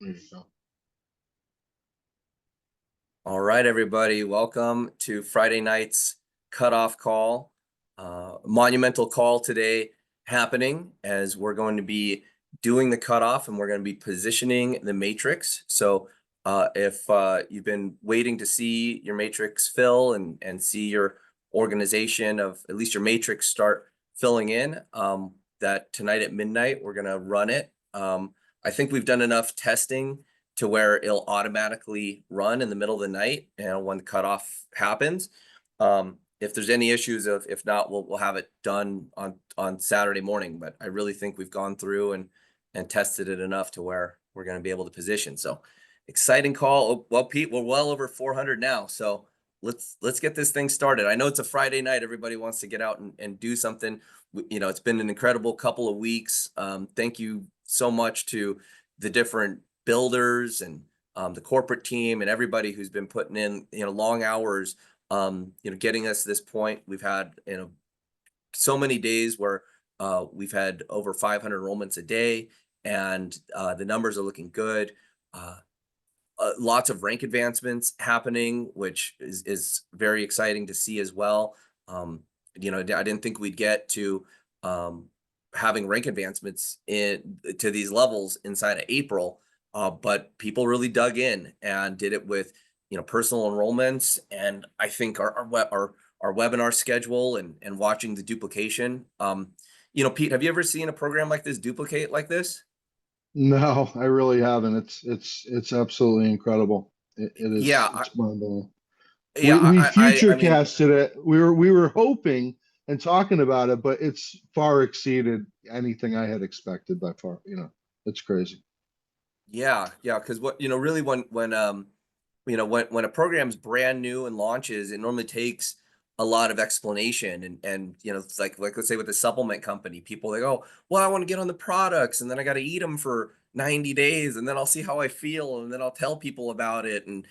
There you go. All right, everybody, welcome to Friday night's cutoff call. Monumental call today happening as we're going to be doing the cutoff and we're going to be positioning the matrix. So if you've been waiting to see your matrix fill and see your organization of at least your matrix start filling in, that tonight at midnight, we're going to run it. I think we've done enough testing to where it'll automatically run in the middle of the night, when the cutoff happens. If there's any issues, if not, we'll have it done on Saturday morning. But I really think we've gone through and tested it enough to where we're going to be able to position. So exciting call. Oh, well, Pete, we're well over 400 now. So let's get this thing started. I know it's a Friday night. Everybody wants to get out and do something. It's been an incredible couple of weeks. Thank you so much to the different builders and the corporate team and everybody who's been putting in long hours, getting us to this point. We've had so many days where we've had over 500 enrollments a day, and the numbers are looking good. Lots of rank advancements happening, which is very exciting to see as well. I didn't think we'd get to having rank advancements to these levels inside of April. But people really dug in and did it with, personal enrollments. And I think our webinar schedule and watching the duplication. Pete, have you ever seen a program like this duplicate like this? No, I really haven't. It's absolutely incredible. It Yeah, is. It's mind blowing. yeah. We I future mean, casted it. We were hoping and talking about it, but it's far exceeded anything I had expected by far. It's crazy. yeah. Because really when a program's brand new and launches, it normally takes a lot of explanation and it's like let's say with the supplement company, people they go, well, I want to get on the products and then I got to eat them for 90 days and then I'll see how I feel and then I'll tell people about it, and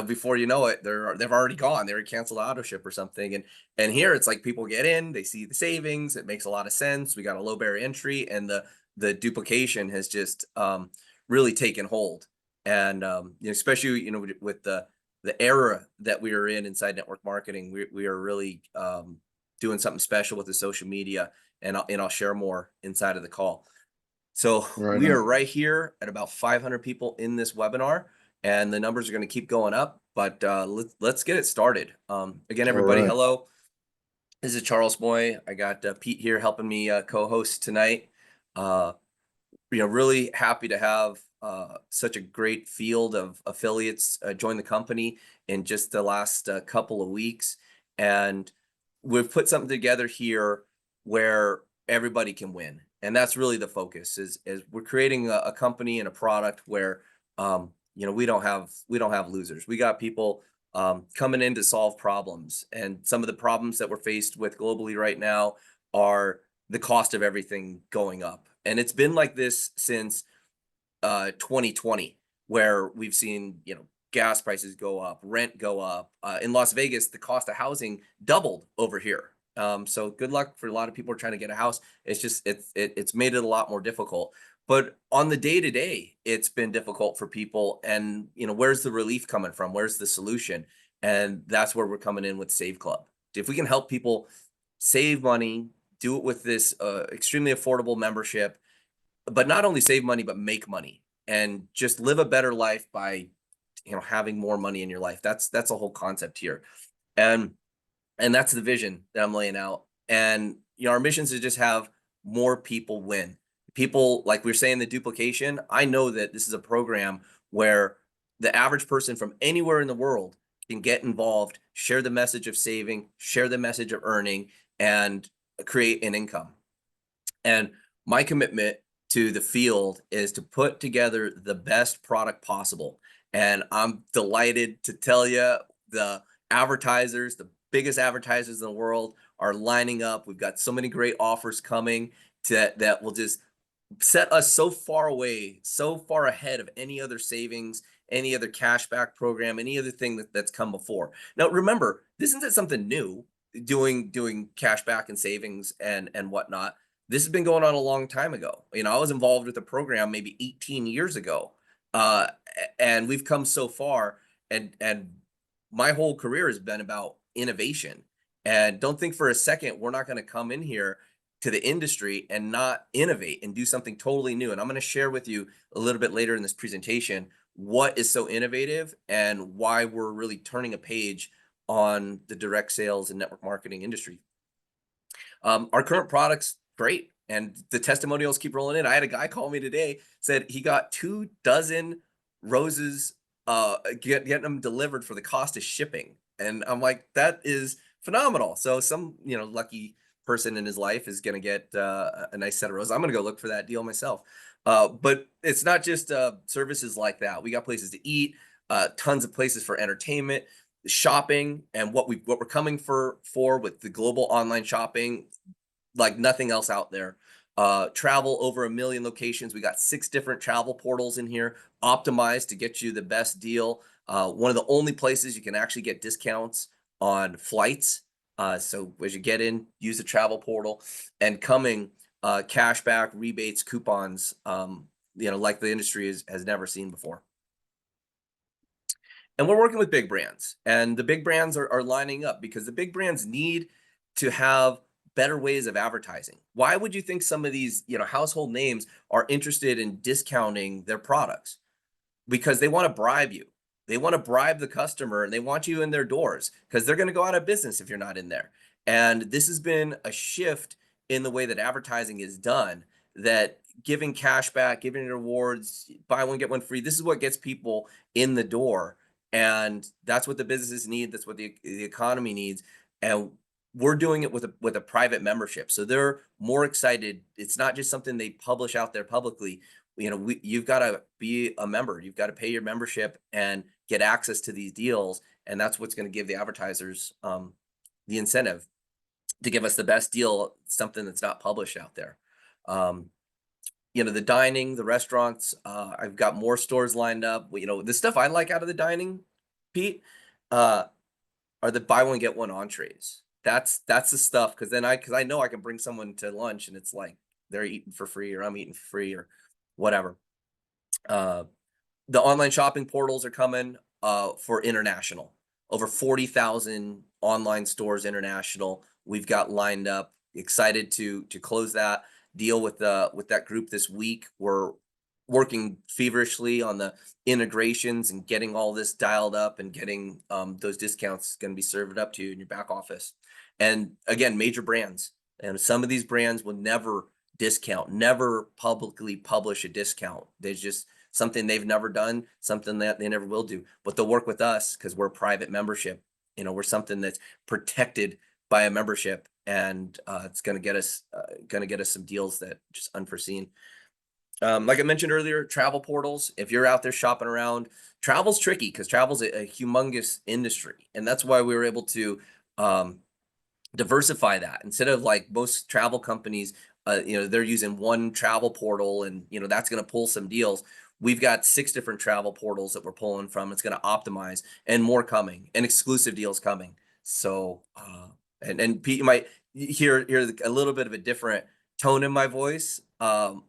before you know it, they've already gone, they're canceled auto ship or something. And here it's like people get in, they see the savings, it makes a lot of sense, we got a low barrier entry, and the duplication has just really taken hold. And especially with the era that we are in inside network marketing, we are really doing something special with the social media, and I'll share more inside of the call. So Right we are on. right here at about 500 people in this webinar, and the numbers are going to keep going up. But let's get it started. Again, All everybody, right. hello. This is Charles Moy. I got Pete here helping me co-host tonight. Uh, really happy to have such a great field of affiliates join the company in just the last couple of weeks. And we've put something together here where everybody can win. And that's really the focus is we're creating a company and a product where, we don't have losers. We got people coming in to solve problems. And some of the problems that we're faced with globally right now are the cost of everything going up. And it's been like this since 2020, where we've seen, gas prices go up, rent go up. In Las Vegas, the cost of housing doubled over here. So good luck for a lot of people who are trying to get a house. It's just it's made it a lot more difficult. But on the day to day, it's been difficult for people. And where's the relief coming from? Where's the solution? And that's where we're coming in with Save Club. If we can help people save money, do it with this extremely affordable membership, but not only save money, but make money and just live a better life by, having more money in your life. That's a whole concept here. And and that's the vision that I'm laying out. And our mission is to just have more people win. People, like we are saying, the duplication. I know that this is a program where the average person from anywhere in the world can get involved, share the message of saving, share the message of earning, and create an income. And my commitment to the field is to put together the best product possible. And I'm delighted to tell you the advertisers, the biggest advertisers in the world, are lining up. We've got so many great offers coming that will just set us so far away, so far ahead of any other savings, any other cashback program, any other thing that's come before. Now, remember, this isn't something new, doing cashback and savings and whatnot. This has been going on a long time ago. I was involved with the program maybe 18 years ago. Uh, and we've come so far, and my whole career has been about innovation. And don't think for a second we're not going to come in here to the industry and not innovate and do something totally new. And I'm going to share with you a little bit later in this presentation what is so innovative and why we're really turning a page on the direct sales and network marketing industry. Our current product's great, and the testimonials keep rolling in. I had a guy call me today, said he got 2 dozen roses, getting them delivered for the cost of shipping, and I'm like, that is phenomenal. So some lucky person in his life is going to get a nice set of roses. I'm going to go look for that deal myself. But it's not just services like that. We got places to eat, tons of places for entertainment, shopping, and what we're coming for with the global online shopping like nothing else out there. Travel over 1 million locations. We got 6 different travel portals in here, optimized to get you the best deal. One of the only places you can actually get discounts on flights. So as you get in, use the travel portal, and coming cashback, rebates, coupons. Like the industry has never seen before. And we're working with big brands, and the big brands are lining up because the big brands need to have better ways of advertising. Why would you think some of these, household names are interested in discounting their products? Because they want to bribe you. They want to bribe the customer and they want you in their doors because they're going to go out of business if you're not in there. And this has been a shift in the way that advertising is done, that giving cash back, giving rewards, buy one, get one free, this is what gets people in the door. And that's what the businesses need. That's what the economy needs. And we're doing it with a private membership. So they're more excited. It's not just something they publish out there publicly. You've got to be a member. You've got to pay your membership and get access to these deals. And that's what's going to give the advertisers the incentive to give us the best deal, something that's not published out there. The dining, the restaurants, I've got more stores lined up. The stuff I like out of the dining, Pete, uh, are the buy one, get one entrees. That's the stuff, because I know I can bring someone to lunch and it's like they're eating for free or I'm eating for free or whatever. Uh, the online shopping portals are coming for international. Over 40,000 online stores international. We've got lined up. Excited to close that deal with that group this week. We're working feverishly on the integrations and getting all this dialed up and getting those discounts going to be served up to you in your back office. And again, major brands. And some of these brands will never discount, never publicly publish a discount. There's just something they've never done, something that they never will do. But they'll work with us because we're a private membership. We're something that's protected by a membership, and it's going to get us some deals that just unforeseen. Like I mentioned earlier, travel portals. If you're out there shopping around, travel's tricky because travel's a humongous industry, and that's why we were able to diversify that. Instead of like most travel companies, they're using one travel portal and that's going to pull some deals. We've got 6 different travel portals that we're pulling from. It's going to optimize, and more coming, and exclusive deals coming. So and Pete, you might hear a little bit of a different tone in my voice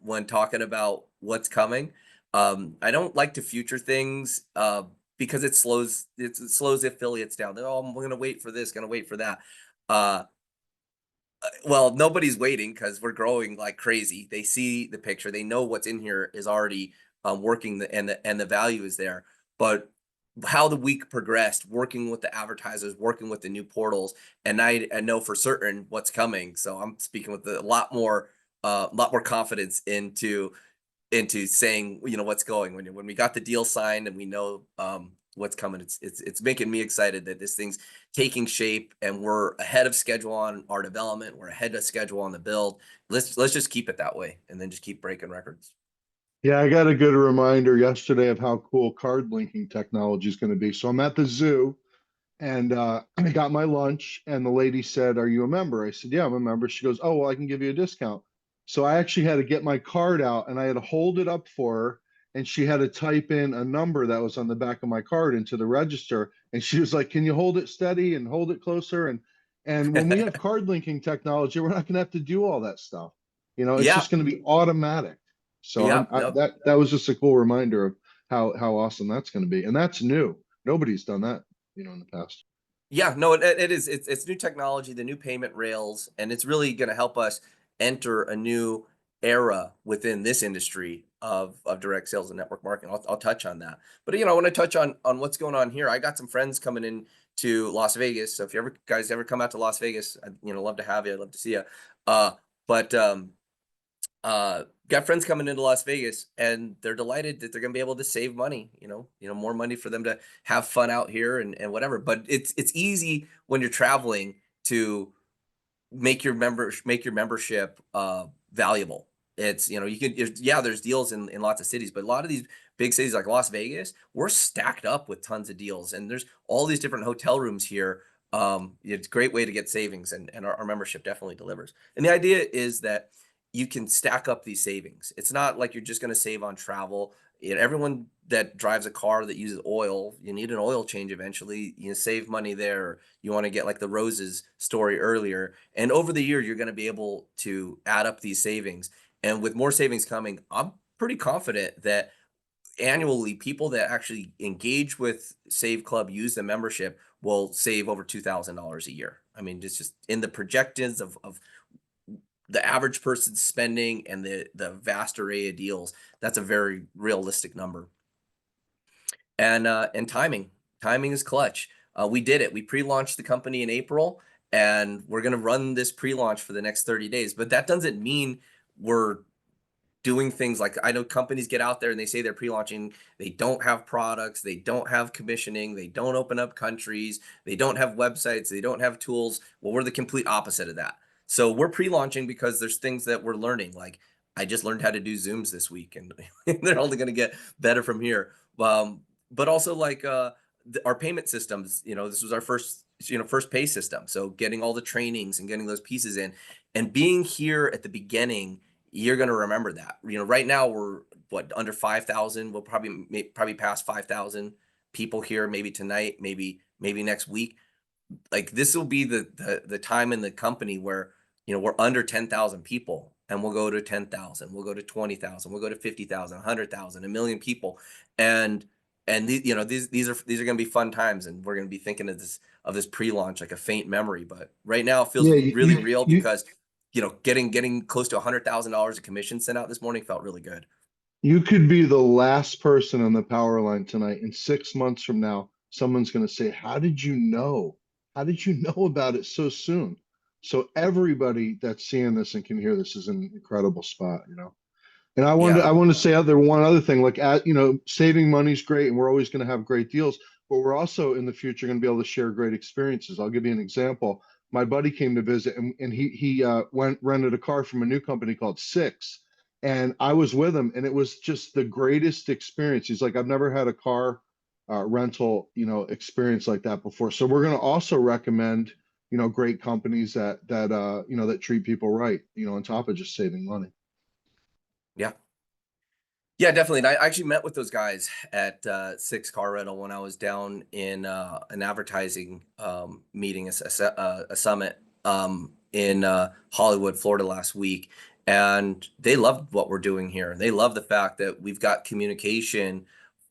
when talking about what's coming. I don't like to future things because it slows the affiliates down. They're, oh, I'm going to wait for this, going to wait for that. Uh, well, nobody's waiting because we're growing like crazy. They see the picture, they know what's in here is already working, and the value is there. But how the week progressed, working with the advertisers, working with the new portals, and I know for certain what's coming. So I'm speaking with a lot more confidence into saying what's going. When we got the deal signed and we know what's coming, it's making me excited that this thing's taking shape, and we're ahead of schedule on our development. We're ahead of schedule on the build. Let's just keep it that way, and then just keep breaking records. Yeah, I got a good reminder yesterday of how cool card linking technology is going to be. So I'm at the zoo and I got my lunch, and the lady said, "Are you a member?" I said, "Yeah, I'm a member." She goes, "Oh, well, I can give you a discount." So I actually had to get my card out and I had to hold it up for her, and she had to type in a number that was on the back of my card into the register. And she was like, "Can you hold it steady and hold it closer?" And when we have card linking technology, we're not going to have to do all that stuff. It's Yeah, just going to be automatic. So yeah, no, that was just a cool reminder of how awesome that's going to be. And that's new. Nobody's done that, in the past. Yeah, no, it is. It's new technology, the new payment rails, and it's really going to help us enter a new era within this industry of direct sales and network marketing. I'll touch on that, but I want to touch on what's going on here. I got some friends coming in to Las Vegas, so if you guys ever come out to Las Vegas, I'd love to have you. I'd love to see you. But got friends coming into Las Vegas, and they're delighted that they're going to be able to save money, more money for them to have fun out here and whatever. But it's easy when you're traveling to make your membership valuable. It's you can there's deals in lots of cities, but a lot of these big cities like Las Vegas, we're stacked up with tons of deals, and there's all these different hotel rooms here. It's a great way to get savings, and our membership definitely delivers. And the idea is that you can stack up these savings. It's not like you're just going to save on travel. Everyone that drives a car that uses oil, you need an oil change eventually. You save money there. You want to get like the roses story earlier. And over the year, you're going to be able to add up these savings. And with more savings coming, I'm pretty confident that annually people that actually engage with Save Club, use the membership, will save over $2,000 a year. I mean, it's just in the projections of the average person's spending and the vast array of deals. That's a very realistic number. And timing is clutch. We did it. We pre-launched the company in April, and we're going to run this pre-launch for the next 30 days. But that doesn't mean we're doing things like, I know companies get out there and they say they're pre-launching, they don't have products, they don't have commissioning, they don't open up countries, they don't have websites, they don't have tools. Well, we're the complete opposite of that. So we're pre-launching because there's things that we're learning. Like, I just learned how to do Zooms this week, and they're only going to get better from here. But also like our payment systems, this was our first pay system. So getting all the trainings and getting those pieces in, and being here at the beginning, you're going to remember that. Right now we're under 5,000. We'll probably pass 5,000 people here, maybe tonight, maybe next week. Like, this will be the time in the company where we're under 10,000 people, and we'll go to 10,000, we'll go to 20,000, we'll go to 50,000, 100,000, a million people, and these are going to be fun times, and we're going to be thinking of this pre-launch like a faint memory, but right now it feels Yeah, really real because getting close to $100,000 of commission sent out this morning felt really good. you could be the last person on the power line tonight. In 6 months from now, someone's going to say, "How did you know? How did you know about it so soon?" So everybody that's seeing this and can hear this is an incredible spot. And Yeah. I want to say one other thing, like, saving money is great, and we're always going to have great deals, but we're also in the future going to be able to share great experiences. I'll give you an example. My buddy came to visit, and he went rented a car from a new company called Six, and I was with him, and it was just the greatest experience. He's like, "I've never had a car rental, experience like that before." So we're going to also recommend, great companies that treat people right, on top of just saving money. Yeah. Yeah, definitely. And I actually met with those guys at Six Car Rental when I was down in an advertising meeting, a summit in Hollywood, Florida last week. And they loved what we're doing here. They love the fact that we've got communication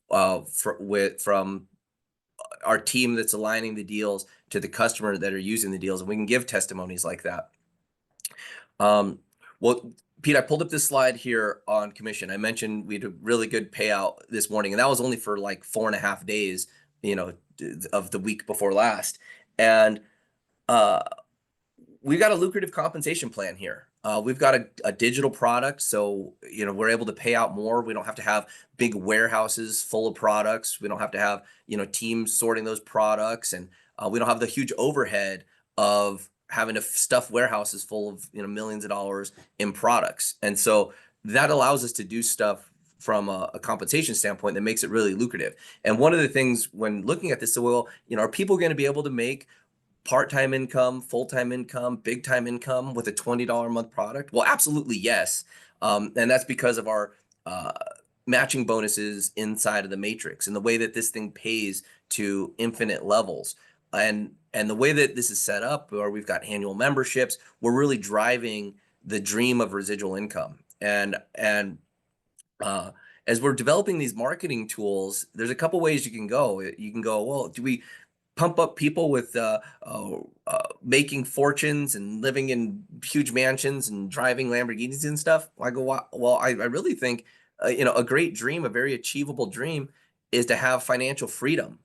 from our team that's aligning the deals to the customer that are using the deals. And we can give testimonies like that. Well, Pete, I pulled up this slide here on commission. I mentioned we had a really good payout this morning, and that was only for like 4.5 days, of the week before last. And uh, we've got a lucrative compensation plan here. We've got a digital product, so we're able to pay out more. We don't have to have big warehouses full of products. We don't have to have teams sorting those products, and we don't have the huge overhead of having to stuff warehouses full of millions of dollars in products. And so that allows us to do stuff from a compensation standpoint that makes it really lucrative. And one of the things when looking at this, so well, are people going to be able to make part-time income, full-time income, big-time income with a $20 a month product? Well, absolutely yes. And that's because of our matching bonuses inside of the matrix and the way that this thing pays to infinite levels. And the way that this is set up, where we've got annual memberships, we're really driving the dream of residual income. And as we're developing these marketing tools, there's a couple ways you can go. You can go, well, do we pump up people with making fortunes and living in huge mansions and driving Lamborghinis and stuff? I go, well, I really think, a great dream, a very achievable dream, is to have financial freedom,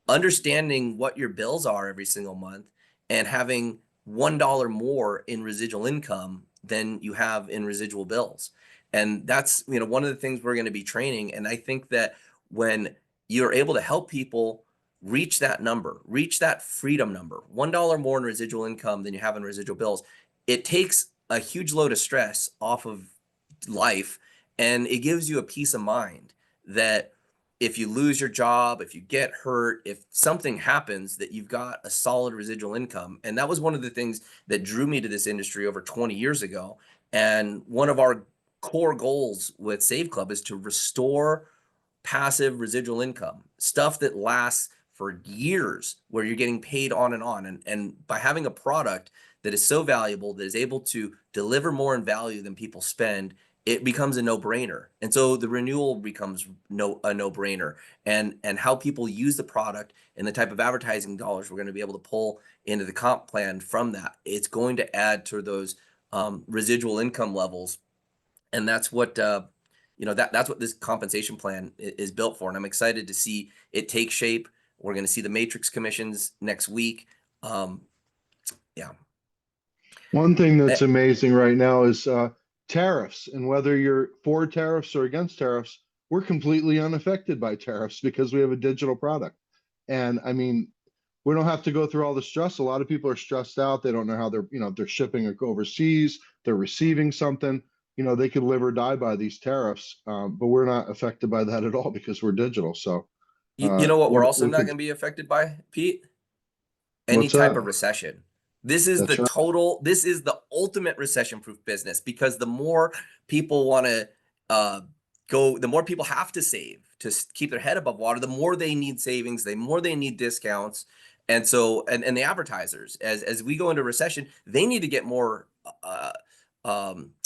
understanding what your bills are every single month and having $1 more in residual income than you have in residual bills. And that's, one of the things we're going to be training. And I think that when you're able to help people reach that number, reach that freedom number, $1 more in residual income than you have in residual bills, it takes a huge load of stress off of life, and it gives you a peace of mind that if you lose your job, if you get hurt, if something happens, that you've got a solid residual income. And that was one of the things that drew me to this industry over 20 years ago. And one of our core goals with Save Club is to restore passive residual income, stuff that lasts for years, where you're getting paid on and on. And by having a product that is so valuable, that is able to deliver more in value than people spend, it becomes a no-brainer. And so the renewal becomes a no-brainer. And how people use the product and the type of advertising dollars we're going to be able to pull into the comp plan from that, it's going to add to those residual income levels. And that's what that's what this compensation plan is built for. And I'm excited to see it take shape. We're going to see the matrix commissions next week. Yeah. One thing that's amazing right now is tariffs, and whether you're for tariffs or against tariffs, we're completely unaffected by tariffs because we have a digital product. And I mean, we don't have to go through all the stress. A lot of people are stressed out. They don't know how they're shipping overseas, they're receiving something, they could live or die by these tariffs. But we're not affected by that at all because we're digital. So you know what we're also we not could, going to be affected by, Pete? Any what's type that? of recession. This is That's right. this is the ultimate recession-proof business, because the more people want to the more people have to save to keep their head above water, the more they need savings, the more they need discounts. And so, and the advertisers, as we go into recession, they need to get more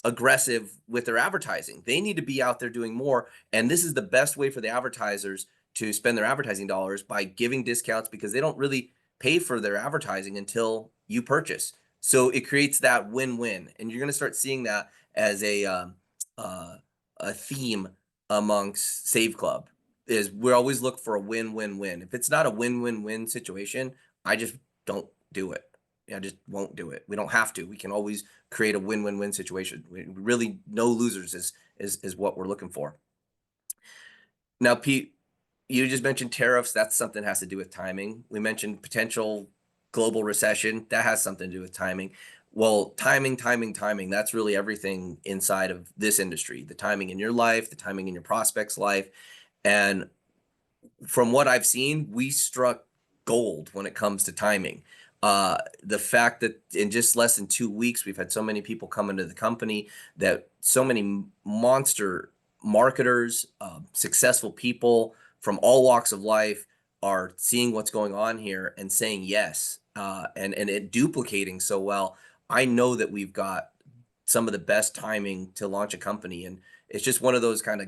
aggressive with their advertising. They need to be out there doing more. And this is the best way for the advertisers to spend their advertising dollars, by giving discounts, because they don't really pay for their advertising until you purchase. So it creates that win-win, and you're going to start seeing that as a theme amongst Save Club. Is we always look for a win-win-win. If it's not a win-win-win situation, I just don't do it. I just won't do it. We don't have to. We can always create a win-win-win situation. We really, no losers is what we're looking for. Now, Pete, you just mentioned tariffs. That's something that has to do with timing. We mentioned potential global recession. That has something to do with timing. Well, timing. That's really everything inside of this industry. The timing in your life, the timing in your prospect's life. And from what I've seen, we struck gold when it comes to timing. The fact that in just less than 2 weeks, we've had so many people come into the company, that so many monster marketers, successful people from all walks of life are seeing what's going on here and saying yes, and it duplicating so well. I know that we've got some of the best timing to launch a company, and it's just one of those kind of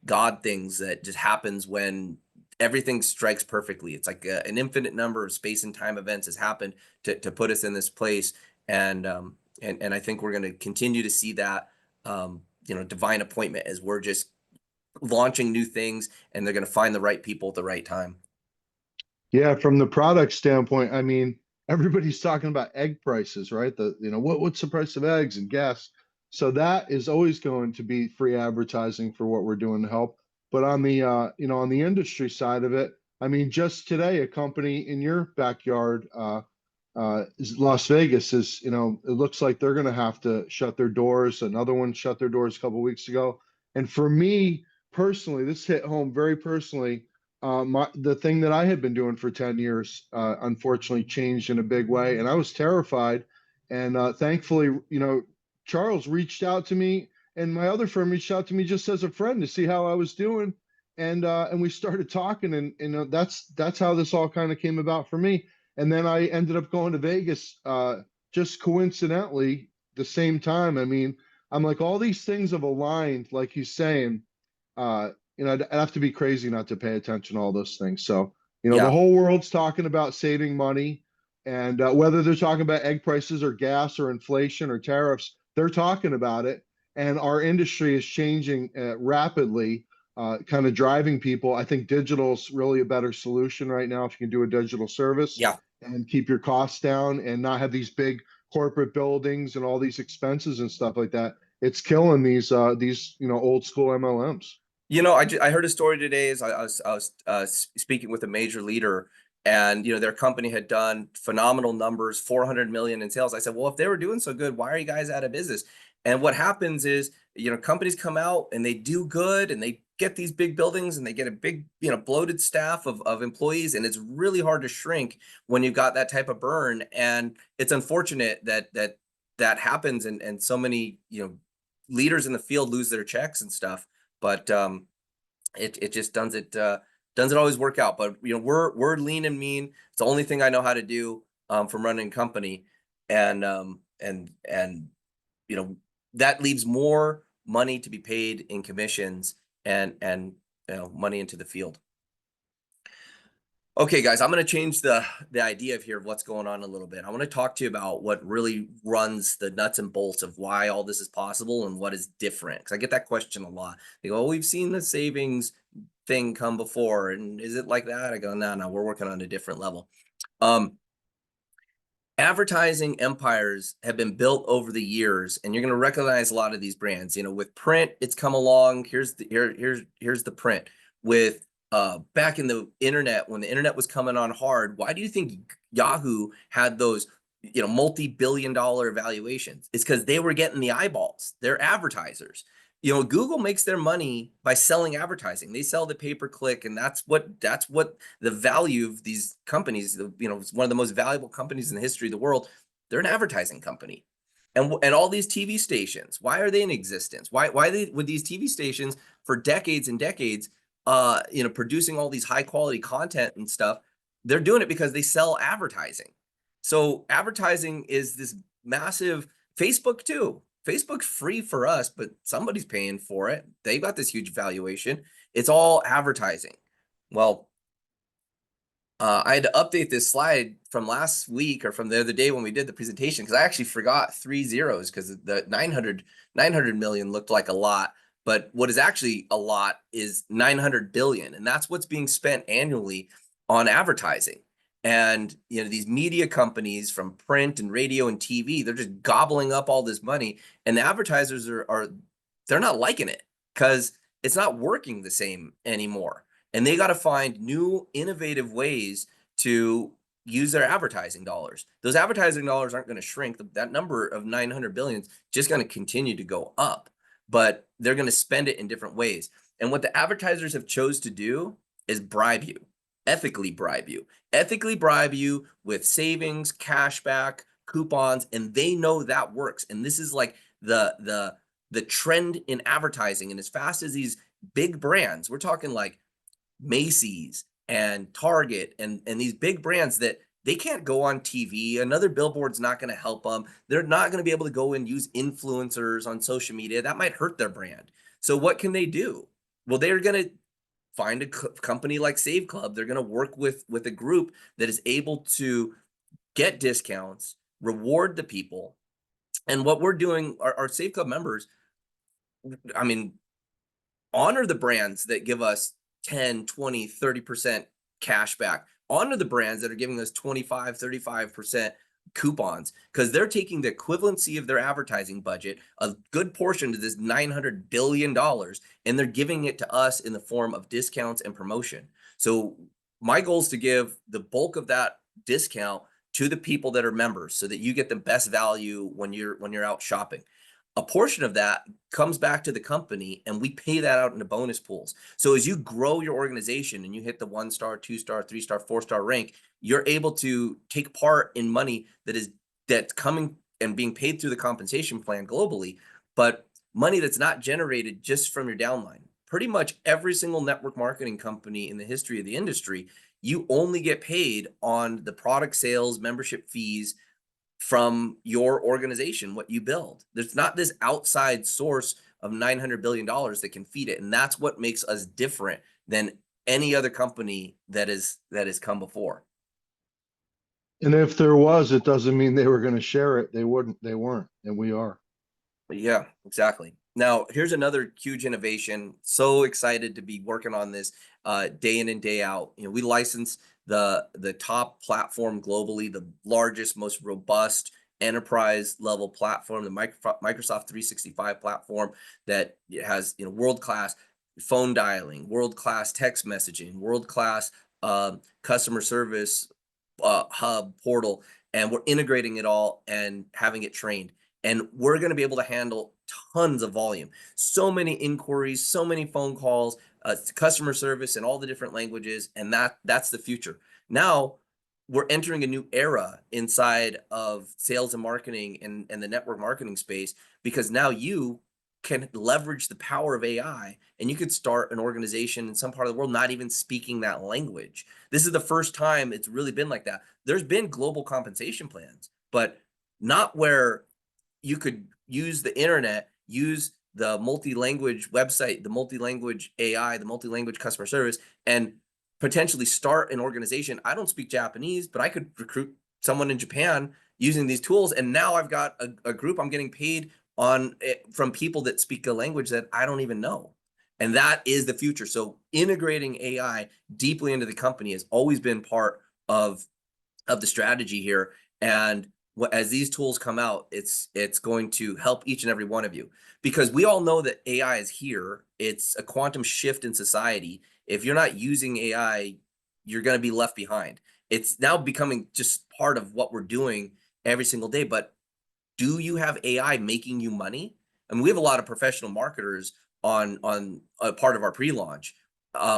God things that just happens when everything strikes perfectly. It's like an infinite number of space and time events has happened to put us in this place, and I think we're going to continue to see that divine appointment as we're just launching new things, and they're going to find the right people at the right time. Yeah, from the product standpoint, I mean, everybody's talking about egg prices, right? What's the price of eggs and gas? So that is always going to be free advertising for what we're doing to help. But on the on the industry side of it, I mean, just today, a company in your backyard, Las Vegas, is, it looks like they're going to have to shut their doors. Another one shut their doors a couple of weeks ago. And for me personally, this hit home very personally. The thing that I had been doing for 10 years, unfortunately changed in a big way, and I was terrified. And thankfully, Charles reached out to me, and my other firm reached out to me just as a friend to see how I was doing. And we started talking, and that's how this all kind of came about for me. And then I ended up going to Vegas, just coincidentally the same time. I mean, I'm like, all these things have aligned, like he's saying. I'd have to be crazy not to pay attention to all those things. So, the Yeah. whole world's talking about saving money, and whether they're talking about egg prices or gas or inflation or tariffs, they're talking about it. And our industry is changing rapidly, kind of driving people. I think digital is really a better solution right now if you can do a digital service Yeah. and keep your costs down and not have these big corporate buildings and all these expenses and stuff like that. It's killing these old school MLMs. I heard a story today as I was speaking with a major leader, and their company had done phenomenal numbers, 400 million in sales. I said, well, if they were doing so good, why are you guys out of business? And what happens is, companies come out and they do good and they get these big buildings and they get a big, bloated staff of employees, and it's really hard to shrink when you've got that type of burn. And it's unfortunate that happens, and so many, leaders in the field lose their checks and stuff. But it just doesn't always work out. But we're lean and mean. It's the only thing I know how to do from running a company, and you know that leaves more money to be paid in commissions and money into the field. Okay, guys, I'm going to change the idea of here of what's going on a little bit. I want to talk to you about what really runs the nuts and bolts of why all this is possible and what is different. Because I get that question a lot. They go, "Oh, we've seen the savings thing come before, and is it like that?" I go, "No, no, we're working on a different level." Um, Advertising empires have been built over the years, and you're going to recognize a lot of these brands. With print, it's come along. Here's the print. With back in the internet, when the internet was coming on hard, why do you think Yahoo had those multi-billion-dollar valuations? It's because they were getting the eyeballs. They're advertisers. Google makes their money by selling advertising. They sell the pay-per-click, and that's what the value of these companies. It's one of the most valuable companies in the history of the world. They're an advertising company, and all these TV stations. Why are they in existence? Why would these TV stations for decades and decades, producing all these high quality content and stuff? They're doing it because they sell advertising. So advertising is this massive. Facebook too. Facebook's free for us, but somebody's paying for it. They got this huge valuation. It's all advertising. Well, I had to update this slide from last week or from the other day when we did the presentation, because I actually forgot 3 zeros, because the 900 million looked like a lot. But what is actually a lot is 900 billion. And that's what's being spent annually on advertising. And these media companies from print and radio and TV, they're just gobbling up all this money. And the advertisers they're not liking it, because it's not working the same anymore. And they got to find new innovative ways to use their advertising dollars. Those advertising dollars aren't going to shrink. That number of 900 billion is just going to continue to go up, but they're going to spend it in different ways. And what the advertisers have chose to do is bribe you, ethically bribe you with savings, cashback, coupons, and they know that works. And this is like the trend in advertising. And as fast as these big brands, we're talking like Macy's and Target and these big brands, that they can't go on TV. Another billboard's not going to help them. They're not going to be able to go and use influencers on social media. That might hurt their brand. So what can they do? Well, they're going to find a company like Save Club. They're going to work with a group that is able to get discounts, reward the people. And what we're doing, our Save Club members, I mean, honor the brands that give us 10, 20, 30% cash back. Honor the brands that are giving us 25, 35% coupons, because they're taking the equivalency of their advertising budget, a good portion of this $900 billion, and they're giving it to us in the form of discounts and promotion. So my goal is to give the bulk of that discount to the people that are members, so that you get the best value when you're out shopping. A portion of that comes back to the company, and we pay that out into bonus pools. So as you grow your organization and you hit the 1-star, 2-star, 3-star, 4-star rank, you're able to take part in money that's coming and being paid through the compensation plan globally, but money that's not generated just from your downline. Pretty much every single network marketing company in the history of the industry, you only get paid on the product sales, membership fees from your organization, what you build. There's not this outside source of $900 billion that can feed it. And that's what makes us different than any other company that has come before. And if there was, it doesn't mean they were going to share it. They wouldn't, they weren't, and we are. Yeah, exactly. Now, here's another huge innovation. So excited to be working on this day in and day out. We license the top platform globally, the largest, most robust enterprise level platform, the Microsoft 365 platform that has world-class phone dialing, world-class text messaging, world-class customer service hub portal, and we're integrating it all and having it trained. And we're going to be able to handle tons of volume, so many inquiries, so many phone calls, customer service in all the different languages, and that's the future. Now we're entering a new era inside of sales and marketing and the network marketing space, because now you can leverage the power of AI and you could start an organization in some part of the world not even speaking that language. This is the first time it's really been like that. There's been global compensation plans, but not where you could use the internet, use the multi-language website, the multi-language AI, the multi-language customer service, and potentially start an organization. I don't speak Japanese, but I could recruit someone in Japan using these tools. And now I've got a group I'm getting paid on from people that speak a language that I don't even know. And that is the future. So integrating AI deeply into the company has always been part of the strategy here. And as these tools come out, it's going to help each and every one of you, because we all know that AI is here. It's a quantum shift in society. If you're not using AI, you're going to be left behind. It's now becoming just part of what we're doing every single day. But do you have AI making you money? And we have a lot of professional marketers on a part of our pre-launch.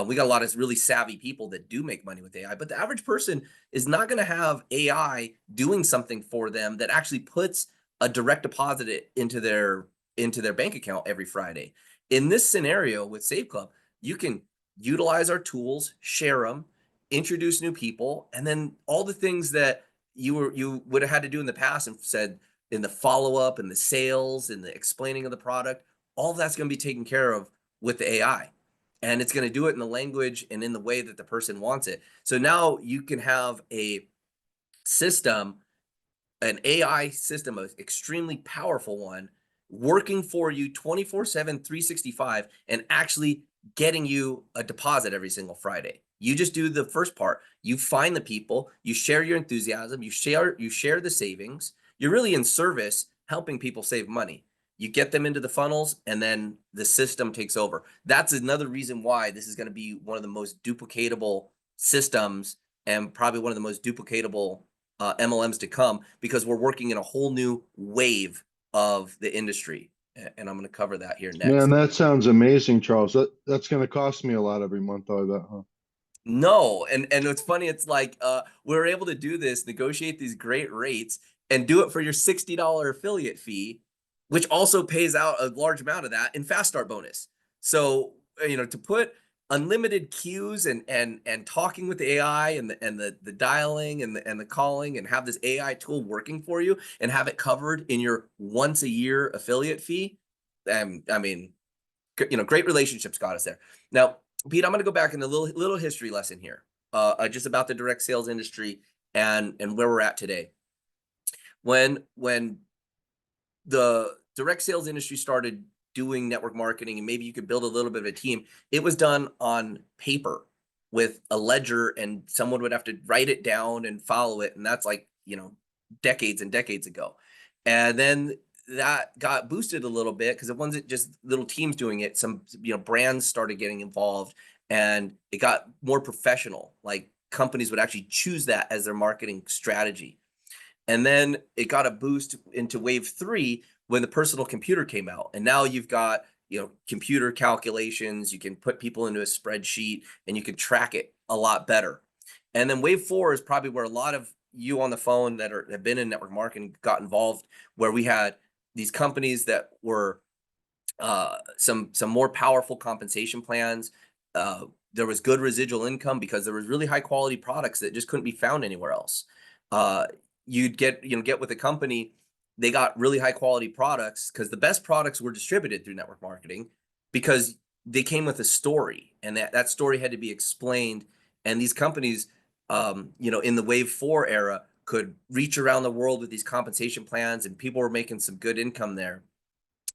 We got a lot of really savvy people that do make money with AI, but the average person is not going to have AI doing something for them that actually puts a direct deposit into their bank account every Friday. In this scenario with Save Club, you can utilize our tools, share them, introduce new people, and then all the things that you would have had to do in the past and said in the follow-up and the sales and the explaining of the product, all of that's going to be taken care of with the AI. And it's going to do it in the language and in the way that the person wants it. So now you can have a system, an AI system, an extremely powerful one, working for you 24/7, 365, and actually getting you a deposit every single Friday. You just do the first part. You find the people, you share your enthusiasm, you share the savings. You're really in service helping people save money. You get them into the funnels, and then the system takes over. That's another reason why this is going to be one of the most duplicatable systems, and probably one of the most duplicatable MLMs to come, because we're working in a whole new wave of the industry. And I'm going to cover that here Man, next. that sounds amazing, Charles. That's going to cost me a lot every month, I bet, huh? No, and it's funny, it's like we're able to do this, negotiate these great rates, and do it for your $60 affiliate fee, which also pays out a large amount of that in fast start bonus. So, to put unlimited queues and talking with the AI and the dialing and the calling, and have this AI tool working for you and have it covered in your once a year affiliate fee. I mean, great relationships got us there. Now, Pete, I'm going to go back in a little history lesson here, just about the direct sales industry and where we're at today. When the direct sales industry started doing network marketing, and maybe you could build a little bit of a team, it was done on paper with a ledger, and someone would have to write it down and follow it, and that's like decades and decades ago. And then that got boosted a little bit because it wasn't just little teams doing it. Some brands started getting involved, and it got more professional. Like, companies would actually choose that as their marketing strategy. And then it got a boost into wave 3 when the personal computer came out. And now you've got computer calculations. You can put people into a spreadsheet and you can track it a lot better. And then wave 4 is probably where a lot of you on the phone that have been in network marketing got involved, where we had these companies that were some more powerful compensation plans. There was good residual income because there was really high quality products that just couldn't be found anywhere else. You'd get with a company, they got really high quality products because the best products were distributed through network marketing because they came with a story, and that story had to be explained. And these companies, in the wave 4 era, could reach around the world with these compensation plans, and people were making some good income there.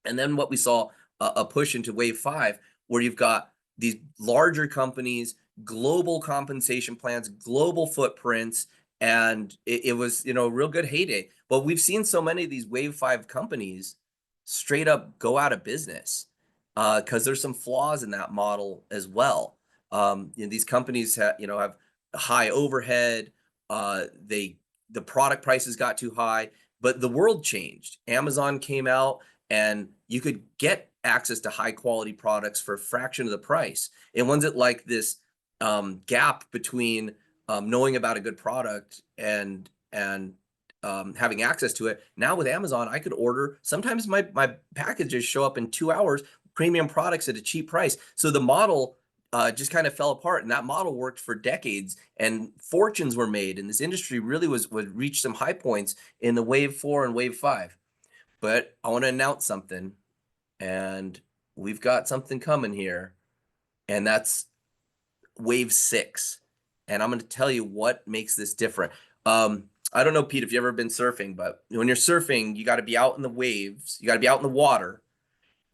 And then what we saw, a push into wave 5, where you've got these larger companies, global compensation plans, global footprints, and it was, a real good heyday. But we've seen so many of these wave 5 companies straight up go out of business because there's some flaws in that model as well. These companies have high overhead. They The product prices got too high, but the world changed. Amazon came out, and you could get access to high quality products for a fraction of the price. It wasn't like this gap between knowing about a good product and having access to it. Now with Amazon, I could order. Sometimes my packages show up in 2 hours. Premium products at a cheap price. So the model just kind of fell apart, and that model worked for decades, and fortunes were made, and this industry really would reach some high points in the wave 4 and wave 5. But I want to announce something, and we've got something coming here, and that's wave 6. And I'm going to tell you what makes this different. I don't know, Pete, if you've ever been surfing, but when you're surfing, you got to be out in the waves, you got to be out in the water,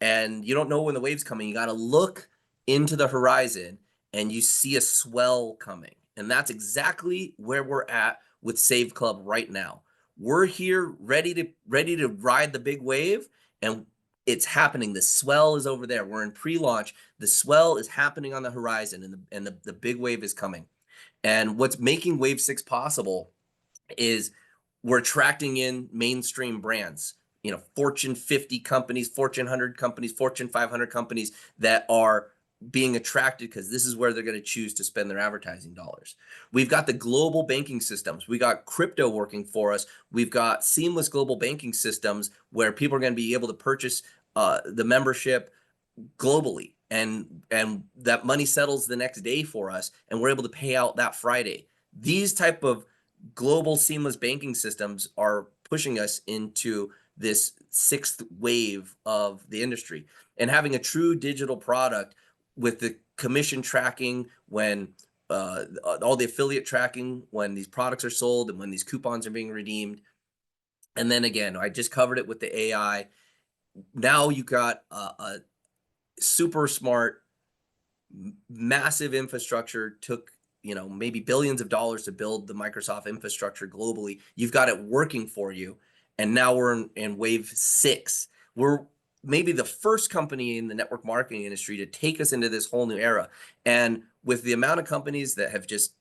and you don't know when the wave's coming. You got to look into the horizon, and you see a swell coming. And that's exactly where we're at with Save Club right now. We're here ready to ride the big wave, and it's happening. The swell is over there. We're in pre-launch. The swell is happening on the horizon, and the big wave is coming. And what's making wave 6 possible is we're attracting in mainstream brands, Fortune 50 companies, Fortune 100 companies, Fortune 500 companies that are being attracted because this is where they're going to choose to spend their advertising dollars. We've got the global banking systems. We got crypto working for us. We've got seamless global banking systems where people are going to be able to purchase the membership globally, and that money settles the next day for us, and we're able to pay out that Friday. These type of global seamless banking systems are pushing us into this 6th wave of the industry, and having a true digital product with the commission tracking when all the affiliate tracking when these products are sold and when these coupons are being redeemed. And then again, I just covered it with the AI. Now you got a super smart, massive infrastructure. Took maybe billions of dollars to build the Microsoft infrastructure globally. You've got it working for you, and now we're in wave 6. We're maybe the first company in the network marketing industry to take us into this whole new era. And with the amount of companies that have just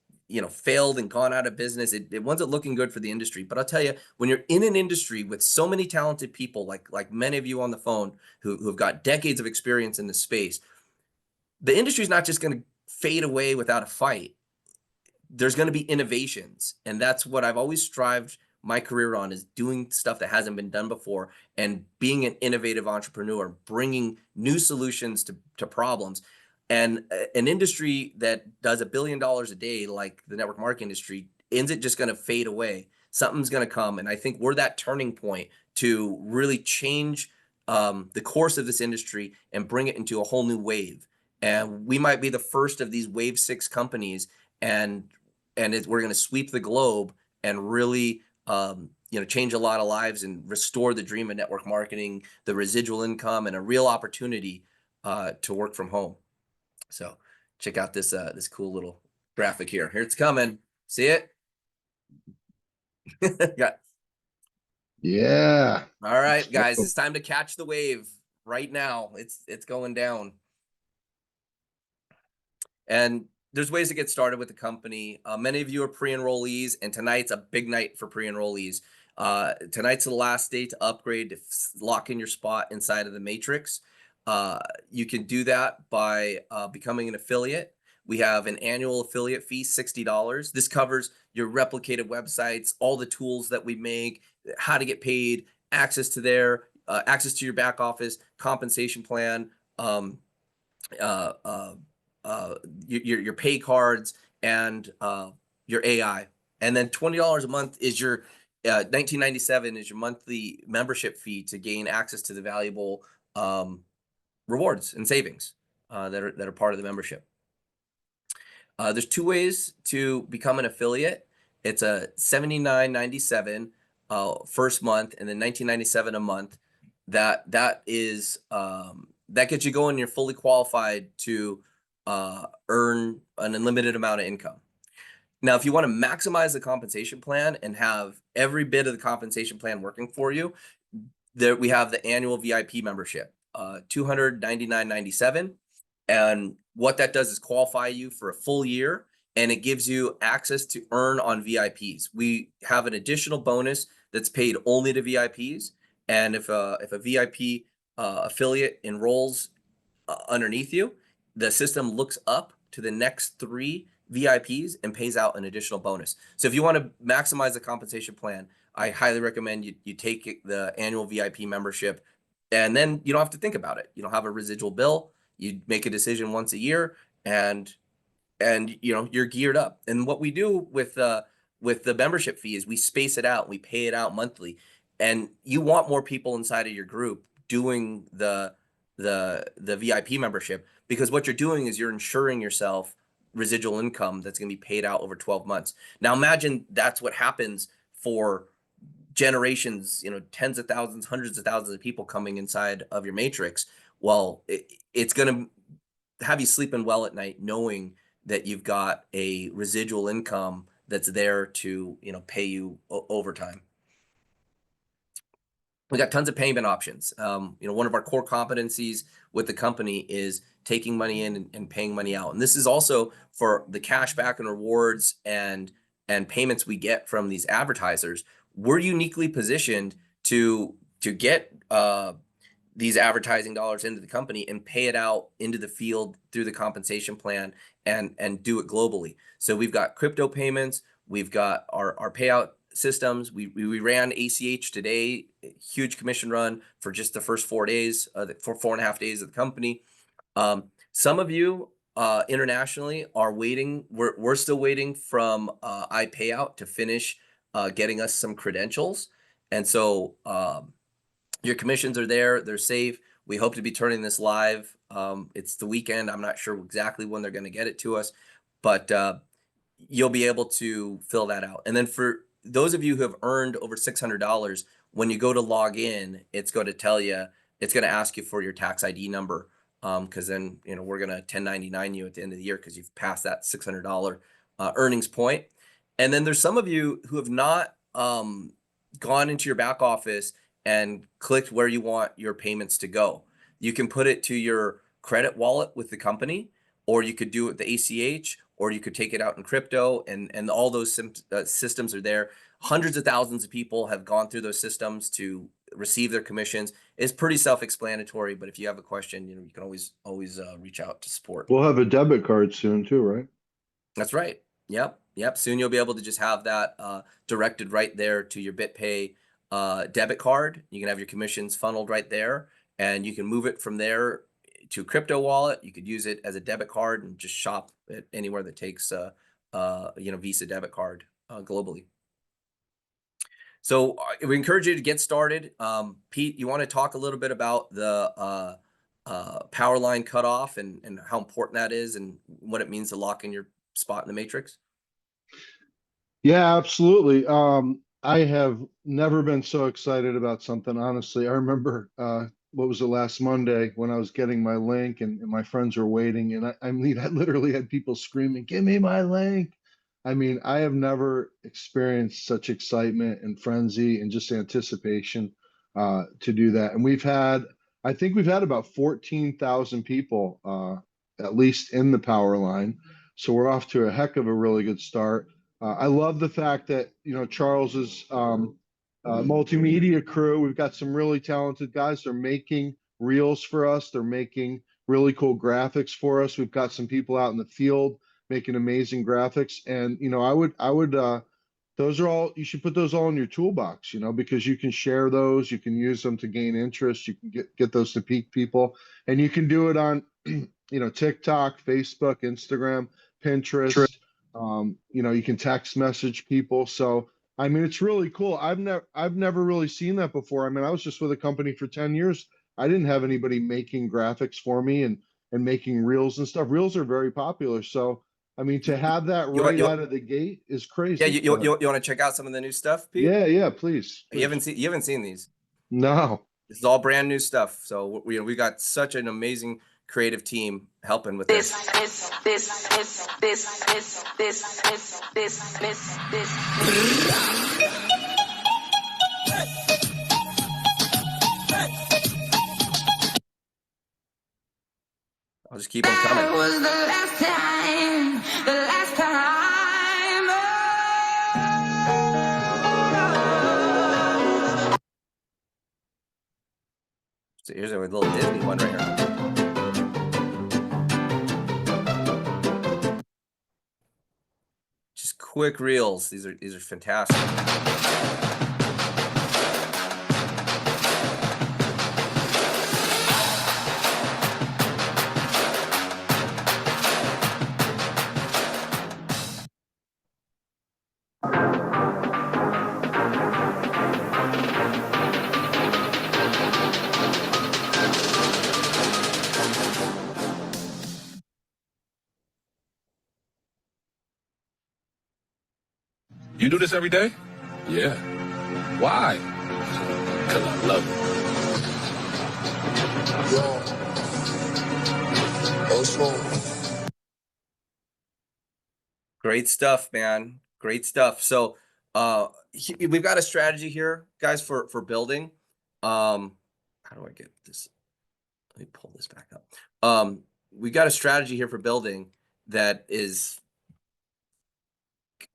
failed and gone out of business, it wasn't looking good for the industry. But I'll tell you, when you're in an industry with so many talented people, like many of you on the phone who've got decades of experience in this space, the industry is not just going to fade away without a fight. There's going to be innovations, and that's what I've always strived my career on, is doing stuff that hasn't been done before and being an innovative entrepreneur, bringing new solutions to problems. And an industry that does $1 billion a day, like the network marketing industry, isn't just going to fade away. Something's going to come, and I think we're that turning point to really change the course of this industry and bring it into a whole new wave. And we might be the first of these wave 6 companies, and we're going to sweep the globe and really change a lot of lives and restore the dream of network marketing, the residual income, and a real opportunity to work from home. So check out this cool little graphic here. Here it's coming. See it? Got Yeah. All right, guys, it's time to catch the wave right now. It's going down. And there's ways to get started with the company. Many of you are pre-enrollees, and tonight's a big night for pre-enrollees. Tonight's the last day to upgrade, to lock in your spot inside of the matrix. You can do that by becoming an affiliate. We have an annual affiliate fee, $60. This covers your replicated websites, all the tools that we make, how to get paid, access to your back office, compensation plan, uh, uh, your pay cards, and your AI. And then $20 a month is your $19.97 is your monthly membership fee to gain access to the valuable rewards and savings that are part of the membership. There's two ways to become an affiliate. It's a $79.97 first month, and then $19.97 a month. That gets you going. You're fully qualified to earn an unlimited amount of income. Now, if you want to maximize the compensation plan and have every bit of the compensation plan working for you, there we have the annual VIP membership, $299.97. And what that does is qualify you for a full year, and it gives you access to earn on VIPs. We have an additional bonus that's paid only to VIPs. And if a VIP affiliate enrolls underneath you, the system looks up to the next 3 VIPs and pays out an additional bonus. So if you want to maximize the compensation plan, I highly recommend you take the annual VIP membership, and then you don't have to think about it. You don't have a residual bill. You make a decision once a year, and you're geared up. And what we do with the membership fee is we space it out. We pay it out monthly, and you want more people inside of your group doing the VIP membership, because what you're doing is you're insuring yourself residual income that's going to be paid out over 12 months. Now imagine that's what happens for generations, tens of thousands, hundreds of thousands of people coming inside of your matrix. Well, it's going to have you sleeping well at night knowing that you've got a residual income that's there to, pay you over time. We got tons of payment options. One of our core competencies with the company is taking money in and paying money out. And this is also for the cash back and rewards and payments we get from these advertisers. We're uniquely positioned to get these advertising dollars into the company and pay it out into the field through the compensation plan and do it globally. So we've got crypto payments, we've got our payout systems. We ran ACH today, huge commission run for just the first 4 days, for 4.5 days of the company. Some of you internationally are waiting. We're still waiting from iPayout to finish getting us some credentials. And so your commissions are there. They're safe. We hope to be turning this live. It's the weekend. I'm not sure exactly when they're going to get it to us, but you'll be able to fill that out. And then for those of you who have earned over $600, when you go to log in, it's going to tell you, it's going to ask you for your tax ID number. Because then, we're going to 1099 you at the end of the year because you've passed that $600 earnings point. And then there's some of you who have not gone into your back office and clicked where you want your payments to go. You can put it to your credit wallet with the company, or you could do it with the ACH, or you could take it out in crypto, and all those systems are there. Hundreds of thousands of people have gone through those systems to receive their commissions. It's pretty self-explanatory, but if you have a question, you can always reach out to support. We'll have a debit card soon too, right? That's right. Yep. Soon you'll be able to just have that directed right there to your BitPay debit card. You can have your commissions funneled right there, and you can move it from there to a crypto wallet. You could use it as a debit card and just shop at anywhere that takes Visa debit card globally. So we encourage you to get started. Pete, you want to talk a little bit about the Powerline cutoff and how important that is and what it means to lock in your spot in the matrix? Yeah, absolutely. I have never been so excited about something, honestly. I remember what was it, last Monday when I was getting my link and my friends were waiting, and I literally had people screaming, "Give me my link!" I mean, I have never experienced such excitement and frenzy and just anticipation to do that. And I think we've had about 14,000 people at least in the Powerline. So we're off to a heck of a really good start. I love the fact that, Charles's multimedia crew, we've got some really talented guys. They're making reels for us. They're making really cool graphics for us. We've got some people out in the field making amazing graphics. And, those are all, you should put those all in your toolbox, because you can share those, you can use them to gain interest, you can get those to pique people, and you can do it on, TikTok, Facebook, Instagram, Pinterest. You can text message people. So I mean, it's really cool. I've never really seen that before. I mean, I was just with a company for 10 years. I didn't have anybody making graphics for me and making reels and stuff. Reels are very popular. So, I mean, to have that You want right out of the gate is yeah, crazy. you want to check out some of the new stuff, Pete? Yeah, yeah, please, You please. haven't seen these. No. This is all brand new stuff. So we got such an amazing creative team helping with this. I'll just keep them coming. That was the last time, the last time. So here's a little Disney one right here. Just quick reels. These are fantastic. You do this every day? Yeah. Why? Because I love it. Great stuff, man. Great stuff. So we've got a strategy here, guys, for building. How do I get this? Let me pull this back up. We got a strategy here for building that is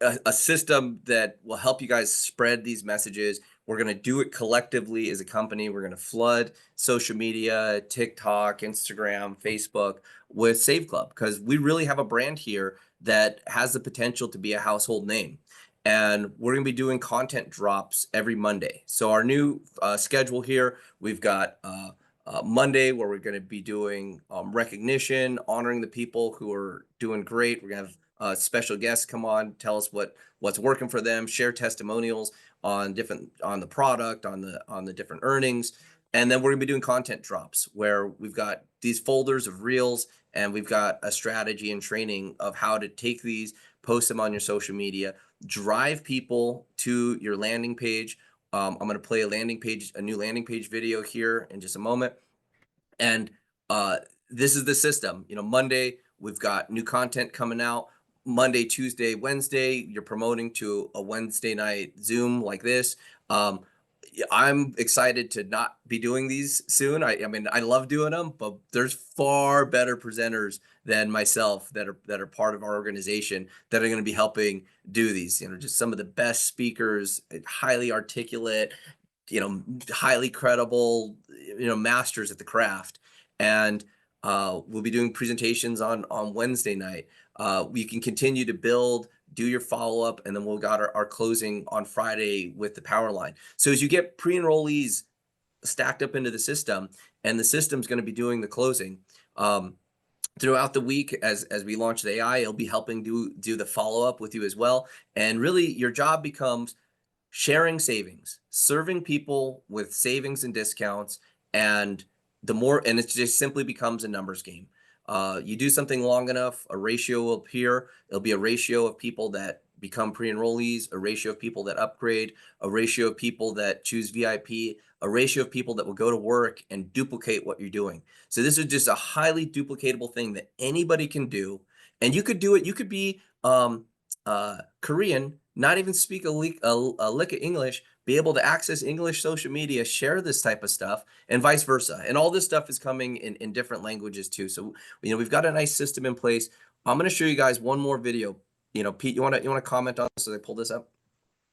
a system that will help you guys spread these messages. We're going to do it collectively as a company. We're going to flood social media, TikTok, Instagram, Facebook with Save Club because we really have a brand here that has the potential to be a household name. And we're going to be doing content drops every Monday. So our new schedule here, we've got Monday where we're going to be doing recognition, honoring the people who are doing great. We're going to have special guests come on, tell us what's working for them, share testimonials on the product, on the different earnings. And then we're gonna be doing content drops where we've got these folders of reels and we've got a strategy and training of how to take these, post them on your social media, drive people to your landing page. I'm gonna play a new landing page video here in just a moment. And this is the system. Monday, we've got new content coming out. Monday, Tuesday, Wednesday, you're promoting to a Wednesday night Zoom like this. I'm excited to not be doing these soon. I mean, I love doing them, but there's far better presenters than myself that are part of our organization that are going to be helping do these. Just some of the best speakers, highly articulate, highly credible, masters at the craft. And we'll be doing presentations on Wednesday night. We can continue to build, do your follow-up, and then we've got our closing on Friday with the Powerline. So as you get pre-enrollees stacked up into the system, and the system's going to be doing the closing, throughout the week as we launch the AI, it'll be helping do the follow-up with you as well. And really your job becomes sharing savings, serving people with savings and discounts, and it just simply becomes a numbers game. You do something long enough, a ratio will appear. It'll be a ratio of people that become pre-enrollees, a ratio of people that upgrade, a ratio of people that choose VIP, a ratio of people that will go to work and duplicate what you're doing. So this is just a highly duplicatable thing that anybody can do. And you could do it. You could be Korean, not even speak a lick of English, be able to access English social media, share this type of stuff, and vice versa. And all this stuff is coming in different languages too. So, we've got a nice system in place. I'm going to show you guys one more video. Pete, you want to comment on this as I pull this up?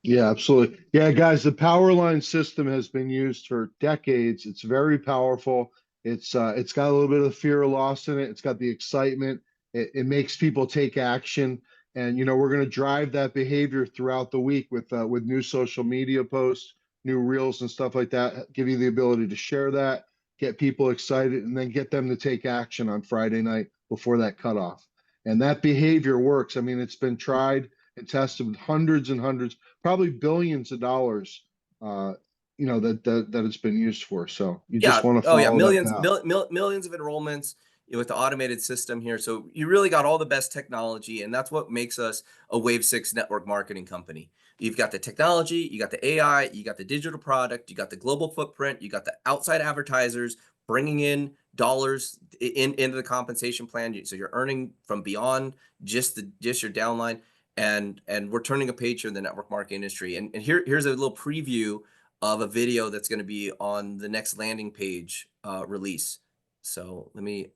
Yeah, absolutely. Yeah, guys, the Powerline system has been used for decades. It's very powerful. It's got a little bit of fear of loss in it. It's got the excitement. It makes people take action. And we're going to drive that behavior throughout the week with new social media posts, new reels and stuff like that. Give you the ability to share that, get people excited, and then get them to take action on Friday night before that cutoff. And that behavior works. I mean, it's been tried. and tested hundreds and hundreds, probably billions of dollars, that it's been used for. So you Yeah. just want to Oh yeah. follow that Millions, path. millions of enrollments with the automated system here. So you really got all the best technology, and that's what makes us a Wave 6 network marketing company. You've got the technology, you got the AI, you got the digital product, you got the global footprint, you got the outside advertisers bringing in dollars into the compensation plan. So you're earning from beyond just your downline, and we're turning a page here in the network marketing industry. And here's a little preview of a video that's going to be on the next landing page release. So let me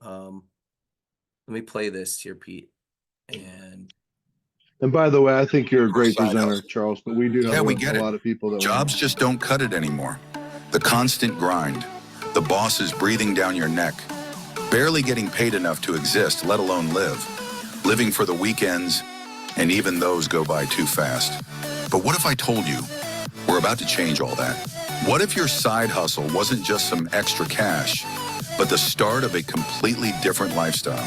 play this here, Pete. And by the way, I think you're a great Side presenter, hustle. Charles, but we do have Yeah, we a get it. lot of people that Jobs just don't cut it anymore. The constant grind, the bosses breathing down your neck, barely getting paid enough to exist, let alone live, living for the weekends, and even those go by too fast. But what if I told you we're about to change all that? What if your side hustle wasn't just some extra cash, but the start of a completely different lifestyle?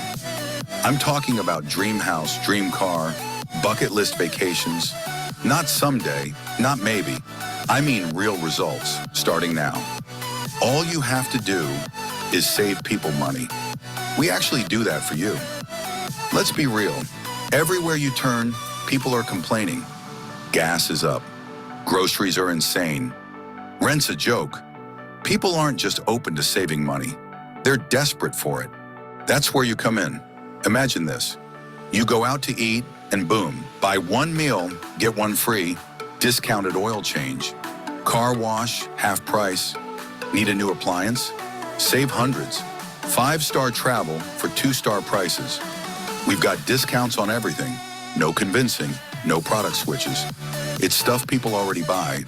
I'm talking about dream house, dream car, bucket list vacations. Not someday, not maybe. I mean real results, starting now. All you have to do is save people money. We actually do that for you. Let's be real. Everywhere you turn, people are complaining. Gas is up. Groceries are insane. Rent's a joke. People aren't just open to saving money. They're desperate for it. That's where you come in. Imagine this. You go out to eat and boom, buy one meal, get one free, discounted oil change. Car wash, half price. Need a new appliance? Save hundreds. 5-star travel for 2-star prices. We've got discounts on everything. No convincing, no product switches. It's stuff people already buy,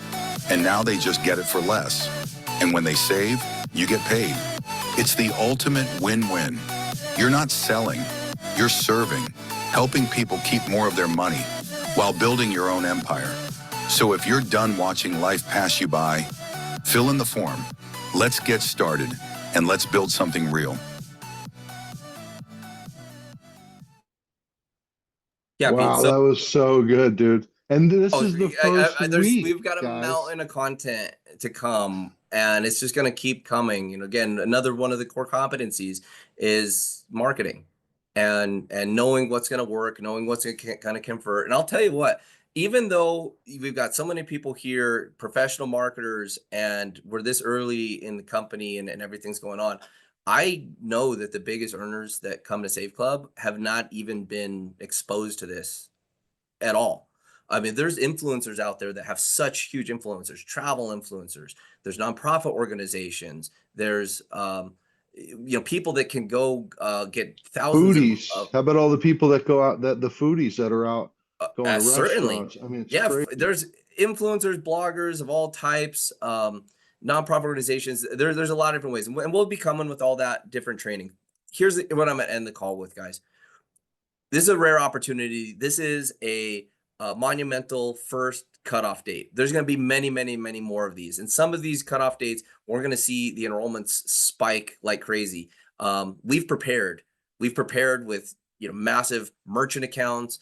and now they just get it for less. And when they save, you get paid. It's the ultimate win-win. You're not selling, you're serving, helping people keep more of their money while building your own empire. So if you're done watching life pass you by, fill in the form. Let's get started, and let's build something real. Yeah, Pete. Wow, So that was so good, dude. And this is the first week, we've got a guys. mountain of content to come, and it's just going to keep coming. Again, another one of the core competencies is marketing, and knowing what's going to work, knowing what's going to kind of convert. And I'll tell you what, even though we've got so many people here, professional marketers, and we're this early in the company and everything's going on, I know that the biggest earners that come to Save Club have not even been exposed to this at all. I mean, there's influencers out there that have such huge influencers, travel influencers. There's nonprofit organizations. There's people that can go get thousands Foodies. How about all the people that go out, the foodies that are out going to certainly. restaurants? I mean, it's Yeah, crazy. there's influencers, bloggers of all types, nonprofit organizations. There's a lot of different ways, and we'll be coming with all that different training. Here's what I'm gonna end the call with, guys. This is a rare opportunity. This is a monumental first cutoff date. There's going to be many, many, many more of these. And some of these cutoff dates, we're going to see the enrollments spike like crazy. We've prepared. We've prepared with massive merchant accounts,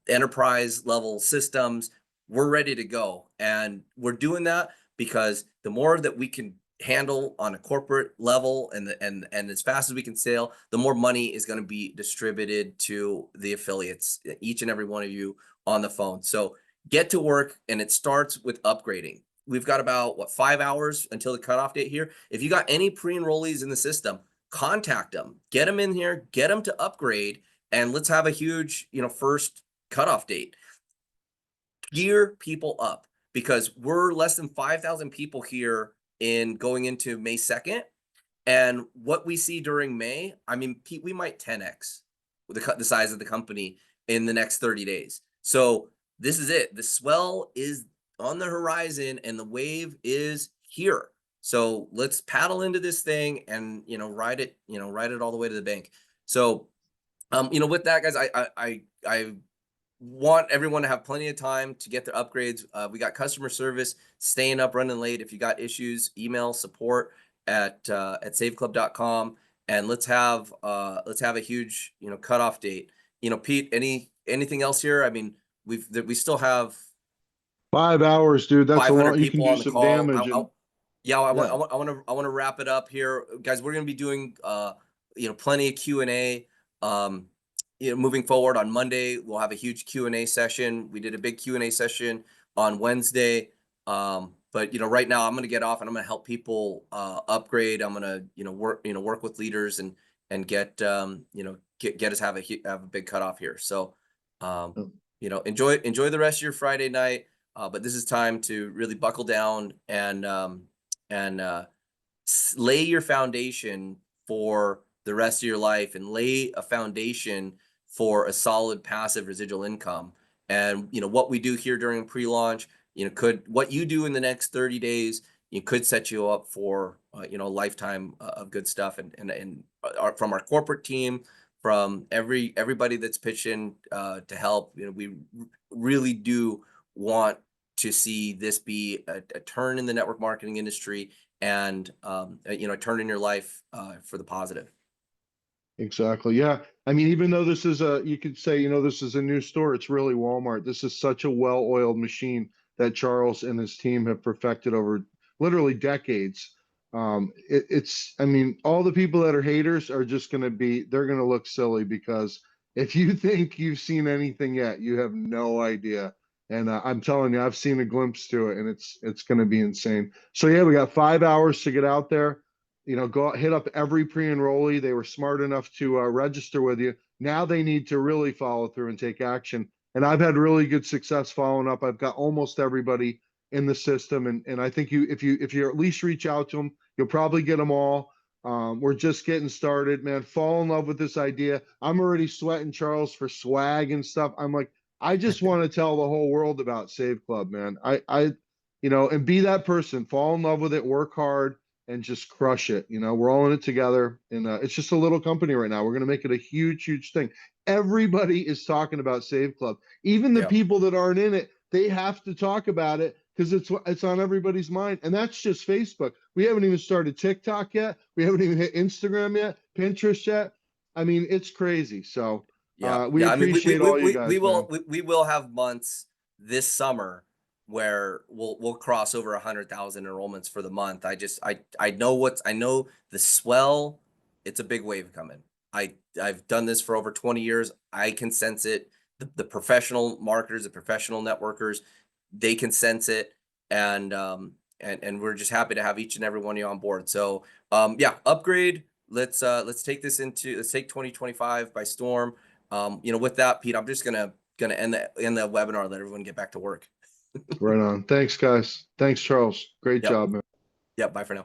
enterprise level systems. We're ready to go, and we're doing that because the more that we can handle on a corporate level and as fast as we can scale, the more money is going to be distributed to the affiliates, each and every one of you on the phone. So get to work, and it starts with upgrading. We've got about 5 hours until the cutoff date here. If you got any pre-enrollees in the system, contact them, get them in here, get them to upgrade, and let's have a huge first cutoff date. Gear people up, because we're less than 5,000 people here in going into May 2nd. And what we see during May, I mean, Pete, we might 10x the size of the company in the next 30 days. So this is it. The swell is on the horizon and the wave is here. So let's paddle into this thing and, ride it all the way to the bank. So, with that, guys, I want everyone to have plenty of time to get their upgrades. We got customer service, staying up, running late. If you got issues, email support at saveclub.com, and let's have a huge, cutoff date. Pete, anything else here? I mean, we still have 5 hours, dude. That's a 500 lot. You can people do on the some call. damage. Yeah, Yeah. I want to wrap it up here, guys. We're going to be doing plenty of Q&A. Moving forward on Monday, we'll have a huge Q&A session. We did a big Q&A session on Wednesday. But right now I'm going to get off and I'm going to help people upgrade. I'm going to work with leaders and get get us have a big cutoff here. So enjoy the rest of your Friday night. But this is time to really buckle down and lay your foundation for the rest of your life and lay a foundation for a solid passive residual income. And what we do here during pre-launch, what you do in the next 30 days, could set you up for a lifetime of good stuff. And from our corporate team, from everybody that's pitching to help, we really do want to see this be a turn in the network marketing industry and a turn in your life for the positive. Exactly. Yeah. I mean, even though this is you could say, this is a new store, it's really Walmart. This is such a well-oiled machine that Charles and his team have perfected over literally decades. I mean, all the people that are haters are just going to they're going to look silly, because if you think you've seen anything yet, you have no idea. And I'm telling you, I've seen a glimpse to it, and it's going to be insane. So yeah, we got 5 hours to get out there. Go hit up every pre-enrollee. They were smart enough to register with you. Now they need to really follow through and take action. And I've had really good success following up. I've got almost everybody in the system, and I think if you at least reach out to them, you'll probably get them all. We're just getting started, man. Fall in love with this idea. I'm already sweating Charles for swag and stuff. I'm like, I just want to tell the whole world about Save Club, man. And be that person. Fall in love with it. Work hard and just crush it. We're all in it together, and it's just a little company right now. We're going to make it a huge, huge thing. Everybody is talking about Save Club. Even the people that aren't in it, they have to talk about it because it's on everybody's mind. And that's just Facebook. We haven't even started TikTok yet. We haven't even hit Instagram yet, Pinterest yet. I mean, it's crazy. So we appreciate all you guys. We will have months this summer where we'll cross over 100,000 enrollments for the month. I know the swell. It's a big wave coming. I've done this for over 20 years. I can sense it. The professional marketers, the professional networkers, they can sense it. And we're just happy to have each and every one of you on board. So upgrade. Let's take 2025 by storm. With that, Pete, I'm just gonna end the webinar, let everyone get back to work. Right on. Thanks, guys. Thanks, Charles. Great job, man. Yeah, bye for now.